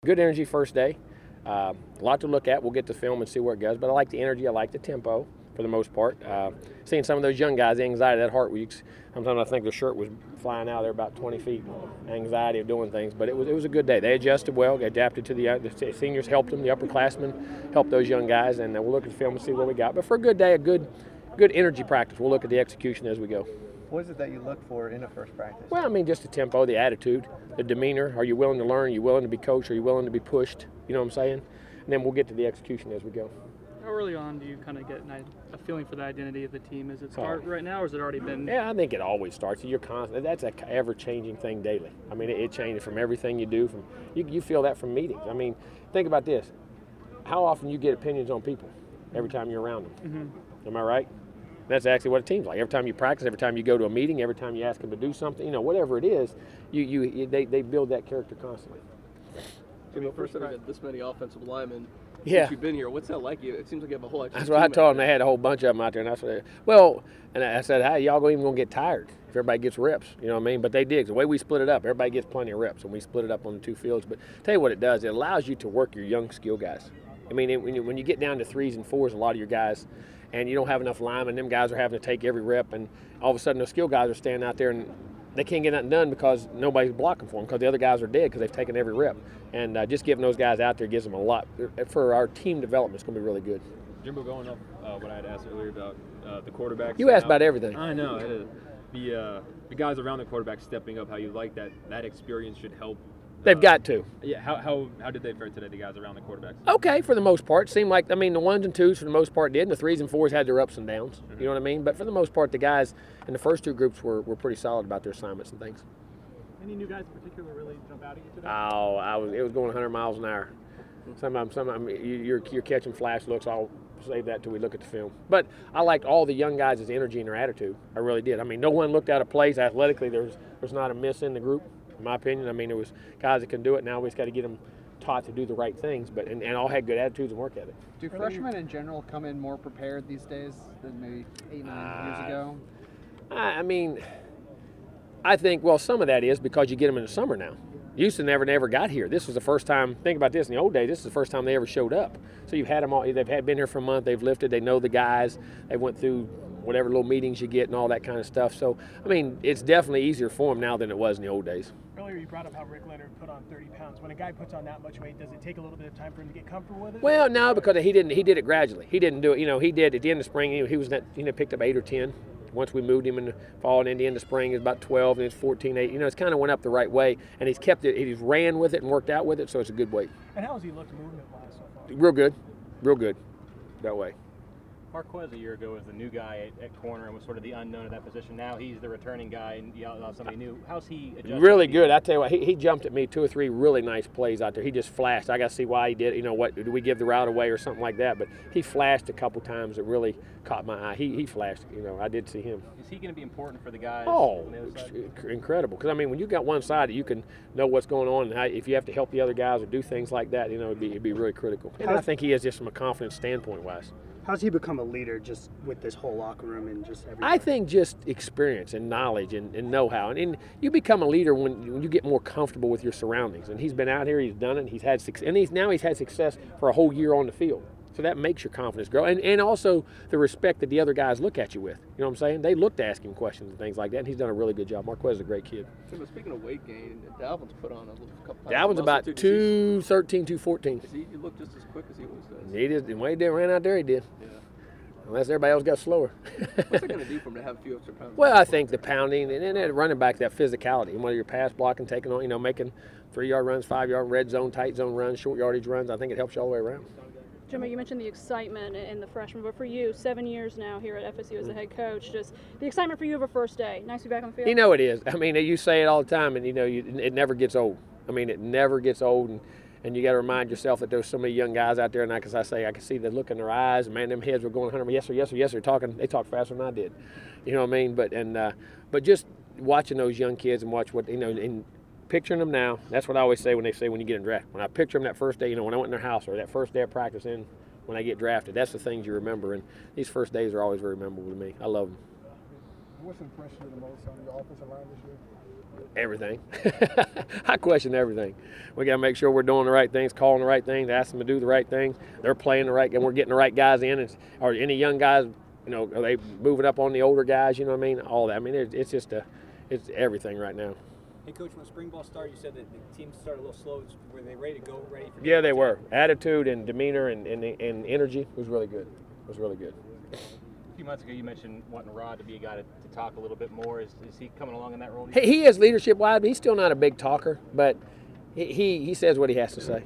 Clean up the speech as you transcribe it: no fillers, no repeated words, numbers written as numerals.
Good energy first day. A lot to look at. We'll get to film and see where it goes. But I like the energy. I like the tempo for the most part. Seeing some of those young guys, the anxiety, that heart weeks. Sometimes I think their shirt was flying out there about 20 feet. Anxiety of doing things. But it was a good day. They adjusted well. They adapted to the seniors helped them. The upperclassmen helped those young guys. And we'll look at the film and see what we got. But for a good day, a good energy practice. We'll look at the execution as we go. What is it that you look for in a first practice? Well, I mean, just the tempo, the attitude, the demeanor. Are you willing to learn? Are you willing to be coached? Are you willing to be pushed? You know what I'm saying? And then we'll get to the execution as we go. How early on do you kind of get a feeling for the identity of the team? Is it start right now, or has it already been? Yeah, I think it always starts. You're constant. That's an ever-changing thing daily. I mean, it changes from everything you do. From you feel that from meetings. I mean, think about this. How often you get opinions on people every time you're around them? Mm-hmm. Am I right? That's actually what a team's like. Every time you practice, every time you go to a meeting, every time you ask them to do something, you know, whatever it is, they build that character constantly. Jimbo, first time you had this many offensive linemen since you've been here. What's that like? It seems like you have a whole extra That's what I told them. They had a whole bunch of them out there, and that's what I said, hey, y'all even gonna get tired if everybody gets reps. You know what I mean? But they did. The way we split it up, everybody gets plenty of reps, and we split it up on the two fields. But tell you what it does, it allows you to work your young skill guys. I mean, when you get down to 3s and 4s, a lot of your guys, and you don't have enough linemen, them guys are having to take every rep, and all of a sudden the skill guys are standing out there and they can't get nothing done because nobody's blocking for them because the other guys are dead because they've taken every rep. And just getting those guys out there gives them a lot. For our team development, it's going to be really good. Jimbo, going up what I had asked earlier about the quarterbacks. You asked about everything. I know. The guys around the quarterback stepping up, how you like that experience should help. They've got to. Yeah. How did they fare today, the guys around the quarterbacks? Okay, for the most part. Seemed like, I mean, the 1s and 2s for the most part did, and the 3s and 4s had their ups and downs. Mm-hmm. You know what I mean? But for the most part, the guys in the first two groups were pretty solid about their assignments and things. Any new guys in particular really jump out at you today? Oh, it was going 100 miles an hour. Sometimes you're catching flash looks. I'll save that till we look at the film. But I liked all the young guys' energy and their attitude. I really did. I mean, no one looked out of place athletically. There's not a miss in the group, in my opinion. I mean, there was guys that can do it. Now we just got to get them taught to do the right things, but and all had good attitudes and work ethic. Do freshmen in general come in more prepared these days than maybe 8, 9 years ago? I mean, I think, well, some of that is because you get them in the summer now. Used to never got here. This was the first time. Think about this. In the old days, this is the first time they ever showed up. So you've had them all. They've been here for a month. They've lifted. They know the guys. They went through whatever little meetings you get and all that kind of stuff. So I mean, it's definitely easier for them now than it was in the old days. Earlier, you brought up how Rick Leonard put on 30 pounds. When a guy puts on that much weight, does it take a little bit of time for him to get comfortable with it? Well, no, because he didn't. He did it gradually. He didn't do it. You know, he did at the end of spring. He was picked up 8 or 10. Once we moved him in the fall and in the end of spring, it was about 12, and it's 14, 8. You know, it's kind of went up the right way, and he's kept it. He's ran with it and worked out with it, so it's a good weight. And how has he looked movement-wise so far? Real good, that way. Marquez a year ago was the new guy at corner and was sort of the unknown at that position. Now he's the returning guy and somebody new. How's he adjusted? Really good. I tell you what, he jumped at me 2 or 3 really nice plays out there. He just flashed. I got to see why he did it. You know, what did we give the route away or something like that? But he flashed a couple times that really caught my eye. He flashed. You know, I did see him. Is he going to be important for the guys? Oh, on the other side? incredible. Because I mean, when you got one side, you can know what's going on, and if you have to help the other guys or do things like that, you know, it'd be really critical. And I think he is just from a confidence standpoint wise. How's he become a leader just with this whole locker room and just everything? I think just experience and knowledge and know-how. And you become a leader when you get more comfortable with your surroundings. And he's been out here, he's done it, he's had success. And now he's had success for a whole year on the field. So that makes your confidence grow. And also the respect that the other guys look at you with. You know what I'm saying? They look to ask him questions and things like that, and he's done a really good job. Marquez is a great kid. So, speaking of weight gain, Dalvin's put on a couple pounds. Dalvin's about 213, 214. Does he look just as quick as he always does? He did. The way he did ran out there, he did. Yeah. Unless everybody else got slower. What's it going to do for him to have a few extra pounds? Well, I think the pounding and then running back, that physicality, and whether you're pass blocking, taking on, you know, making 3-yard runs, 5-yard red zone, tight zone runs, short yardage runs, I think it helps you all the way around. Jimbo, you mentioned the excitement in the freshmen, but for you, 7 years now here at FSU as a head coach, just the excitement for you of a first day. Nice to be back on the field. You know it is. I mean, you say it all the time, and you know it never gets old. I mean, it never gets old, and you got to remind yourself that there's so many young guys out there, and like I say, I can see the look in their eyes. And man, them heads were going 100. Yes sir, yes sir, yes sir. They talk faster than I did. You know what I mean? But just watching those young kids and watch what and picturing them now. That's what I always say when you get in draft. When I picture them that first day, when I went in their house or that first day of practice when I get drafted, that's the things you remember. And these first days are always very memorable to me. I love them. What's impressed you the most on your offensive line this year? Everything. I question everything. We got to make sure we're doing the right things, calling the right things, asking them to do the right things. They're playing the right, and we're getting the right guys in. Or any young guys, you know, are they moving up on the older guys? You know what I mean? All that. I mean, it's just it's everything right now. Hey, Coach, when spring ball started, you said that the team started a little slow. Were they ready to go, ready for? Yeah, they were. Attitude and demeanor and energy was really good. It was really good. A few months ago, you mentioned wanting Rod to be a guy to talk a little bit more. Is he coming along in that role? He is leadership-wise, but he's still not a big talker. But he says what he has to say.